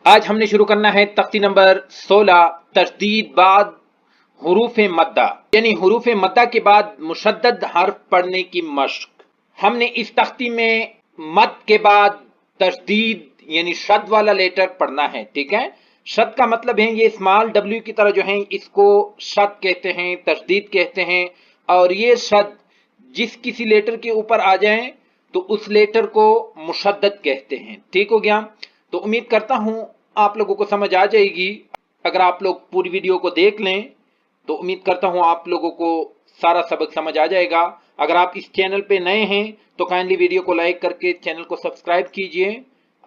آج ہم نے شروع کرنا ہے تختی نمبر 16 تشدید بعد حروف مدہ یعنی حروف مدہ کے بعد مشدد حرف پڑھنے کی مشق۔ ہم نے اس تختی میں مد کے بعد تشدید یعنی شد والا لیٹر پڑھنا ہے، ٹھیک ہے۔ شد کا مطلب ہے یہ اسمال ڈبلیو کی طرح جو ہیں اس کو شد کہتے ہیں، تشدید کہتے ہیں، اور یہ شد جس کسی لیٹر کے اوپر آ جائیں تو اس لیٹر کو مشدد کہتے ہیں، ٹھیک ہو گیا۔ تو امید کرتا ہوں آپ لوگوں کو سمجھ آ جائے گی۔ اگر آپ لوگ پوری ویڈیو کو دیکھ لیں تو امید کرتا ہوں آپ لوگوں کو سارا سبق سمجھ آ جائے گا۔ اگر آپ اس چینل پہ نئے ہیں تو کائنڈلی ویڈیو کو لائک کر کے چینل کو سبسکرائب کیجئے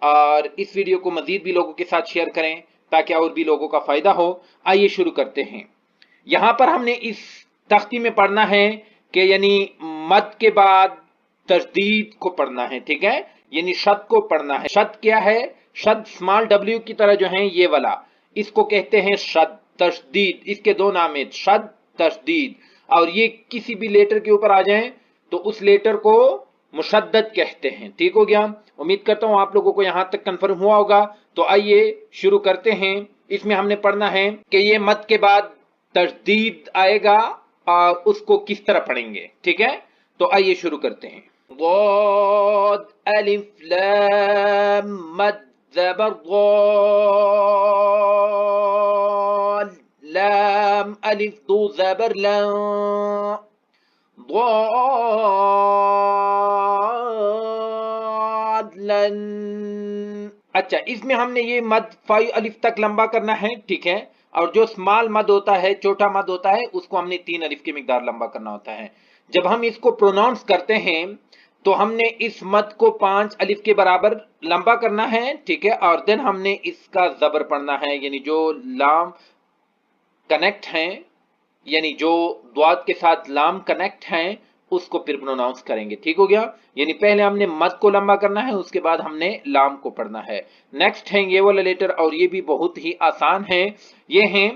اور اس ویڈیو کو مزید بھی لوگوں کے ساتھ شیئر کریں تاکہ اور بھی لوگوں کا فائدہ ہو۔ آئیے شروع کرتے ہیں۔ یہاں پر ہم نے اس تختی میں پڑھنا ہے کہ یعنی مد کے بعد تشدید کو پڑھنا ہے، ٹھیک ہے، یعنی شد کو پڑھنا ہے۔ شد کیا ہے؟ شد اسمال ڈبلیو کی طرح جو ہیں یہ والا، اس کو کہتے ہیں شد تشدید۔ اس کے دو نام ہیں، شد تشدید، اور یہ کسی بھی لیٹر کے اوپر آ جائیں تو اس لیٹر کو مشدد کہتے ہیں، ٹھیک ہو گیا۔ امید کرتا ہوں آپ لوگوں کو یہاں تک کنفرم ہوا ہوگا۔ تو آئیے شروع کرتے ہیں۔ اس میں ہم نے پڑھنا ہے کہ یہ مد کے بعد تشدید آئے گا اور اس کو کس طرح پڑھیں گے، ٹھیک ہے۔ تو آئیے شروع کرتے ہیں۔ ضاد الف لام مد زبر ضال لام الف دو زبر لام ضاد لن۔ اچھا، اس میں ہم نے یہ مد 5 الف تک لمبا کرنا ہے، ٹھیک ہے، اور جو اسمال مد ہوتا ہے، چھوٹا مد ہوتا ہے، اس کو ہم نے 3 الف کی مقدار لمبا کرنا ہوتا ہے۔ جب ہم اس کو پروناؤنس کرتے ہیں تو ہم نے اس مد کو 5 الف کے برابر لمبا کرنا ہے، ٹھیک ہے، اور دن ہم نے اس کا زبر پڑھنا ہے، یعنی جو لام کنیکٹ ہیں، یعنی جو ضاد کے ساتھ لام کنیکٹ ہیں اس کو پھر پروناؤنس کریں گے، ٹھیک ہو گیا۔ یعنی پہلے ہم نے مد کو لمبا کرنا ہے، اس کے بعد ہم نے لام کو پڑھنا ہے۔ نیکسٹ ہے یہ والا لیٹر، اور یہ بھی بہت ہی آسان ہے۔ یہ ہیں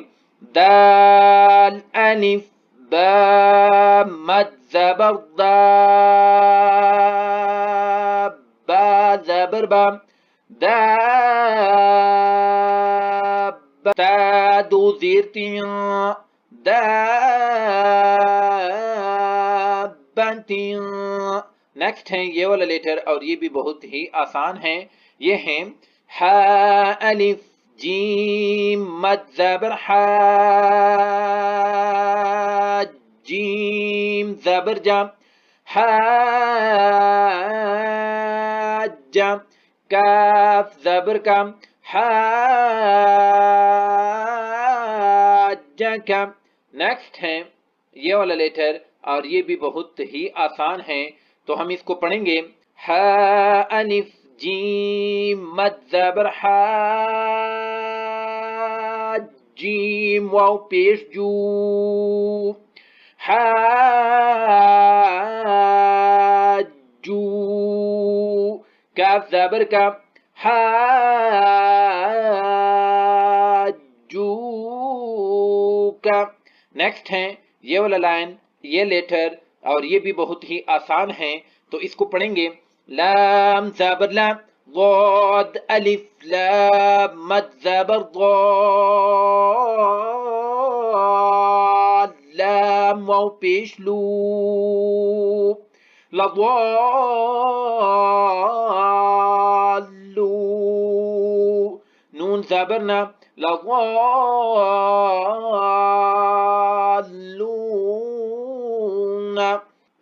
دال الف با مد زبر دا با زبر با دا تا دو زیر تیاں دا بنتیاں۔ نیکسٹ ہے یہ والا لیٹر، اور یہ بھی بہت ہی آسان ہے۔ یہ ہیں ہا الف جیم مد زبر حا جیم زبر جا حا جا کاف زبر کا حا جا کا۔ نیکسٹ ہے یہ والا لیٹر، اور یہ بھی بہت ہی آسان ہے، تو ہم اس کو پڑھیں گے ہا الف جیم مد زبر حا جیم واو پیش جو حا جو کاف زبر کا حا جو کا۔ نیکسٹ ہے یہ والا لائن، یہ لیٹر، اور یہ بھی بہت ہی آسان ہے، تو اس کو پڑھیں گے لام زبر لام ضاد الف لام مد زبر ضاد لام واو پیش لو لضالو نون زبر نا لضالون۔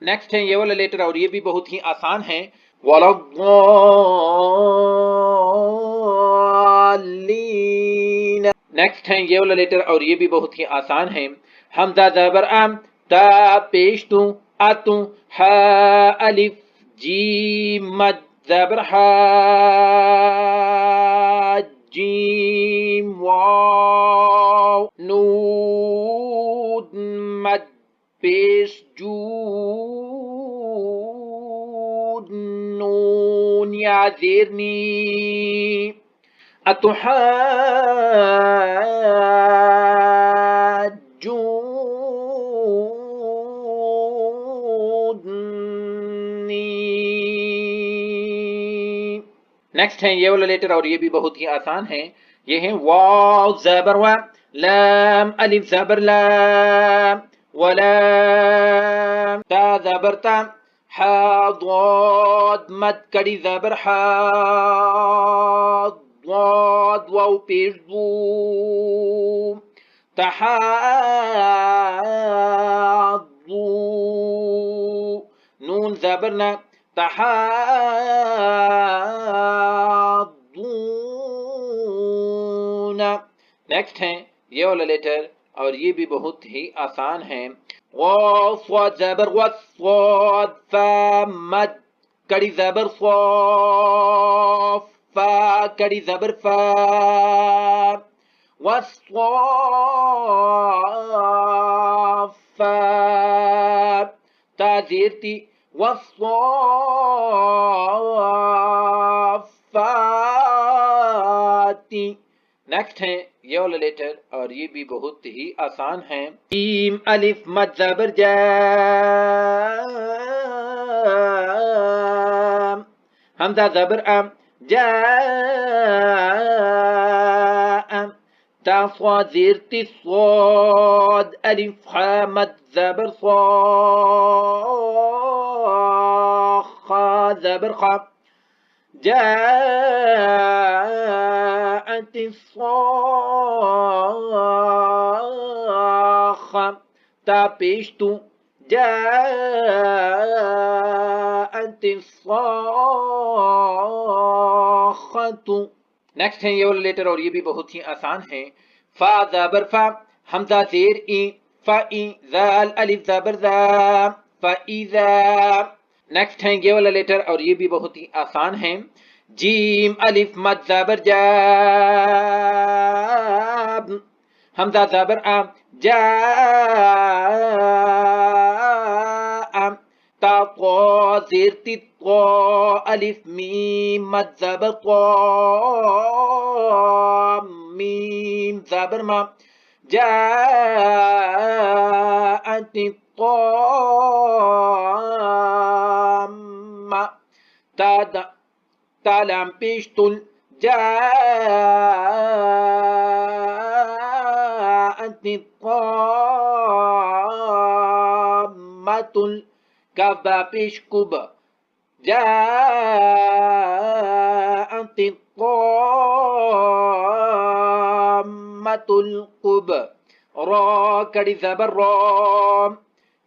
نیکسٹ ہے یہ والا لیٹر، اور یہ بھی بہت ہی آسان ہے وَلَضَّالِّينَ۔ نیکسٹ ہے یہ والا لیٹر، اور یہ بھی بہت ہی آسان ہے حمزہ زبر ام تا پیش تو اتو ہا الف جیم مد زبر حا جیم واو نون مد پیش جود نون یا زیرنی اتحاجونی۔ نیکسٹ ہے یہ والا لیٹر اور یہ بھی بہت ہی آسان ہے. یہ ہے واو زبر وا، لام الف زبر لا، ولام تا زبر تا، حا ضاد مد کڑی زبر حا، ضاد واو پیش ضو، تحاضو، نون زبر نا، تحاضون. نیکسٹ ہے یہ والا لیٹر اور یہ بھی بہت ہی آسان ہے. غا صاد زبر غص، صاد فا مد کڑی زبر صاف، فا کڑی زبر فا، والصافات تا زیر تی، والصافات. نیکسٹ ہے یہ والا لیٹر اور یہ بھی بہت ہی آسان ہے. جیم الف مد زبر جا، حمزہ زبر ام، جا، تا صاد زیر تی صاد الف حا مد زبر صا، خا زبر خا، جاءت الصاخة تا پیش تو، جاءت الصاخة. نیکسٹ ہے یہ والا لیٹر اور یہ بھی بہت ہی آسان ہے. فا زبر فا، حمزہ زیر ای، فا ای، زال الف زبر زا، فا ایزا. نیکسٹ ہے یہ والا لیٹر اور یہ بھی بہت ہی آسان ہے. جیم الف مد زبر جاب، حمزہ زبر ام، جا، تا طا زیر تی طا الف میم مد زبر طا، میم زبر ما، جاءت الطامة تا لام پیش تل، جاءت الطامة. کاف با پیش کب، جاءت الطامة القب. را کڑی زبر را،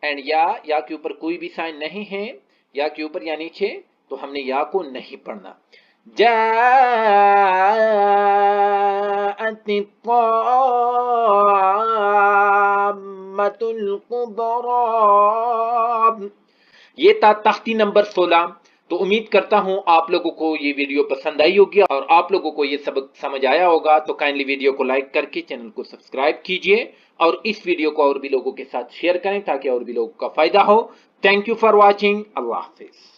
اینڈ یا کے اوپر کوئی بھی سائن نہیں ہے، یا کے اوپر یا نیچے، تو ہم نے یا کو نہیں پڑھنا. جاءت الطامة الكبرى. یہ تھا تختی نمبر 16. تو امید کرتا ہوں آپ لوگوں کو یہ ویڈیو پسند آئی ہوگی اور آپ لوگوں کو یہ سبق سمجھ آیا ہوگا. تو کائنڈلی ویڈیو کو لائک کر کے چینل کو سبسکرائب کیجئے اور اس ویڈیو کو اور بھی لوگوں کے ساتھ شیئر کریں تاکہ اور بھی لوگوں کا فائدہ ہو. Thank you for watching. اللہ حافظ.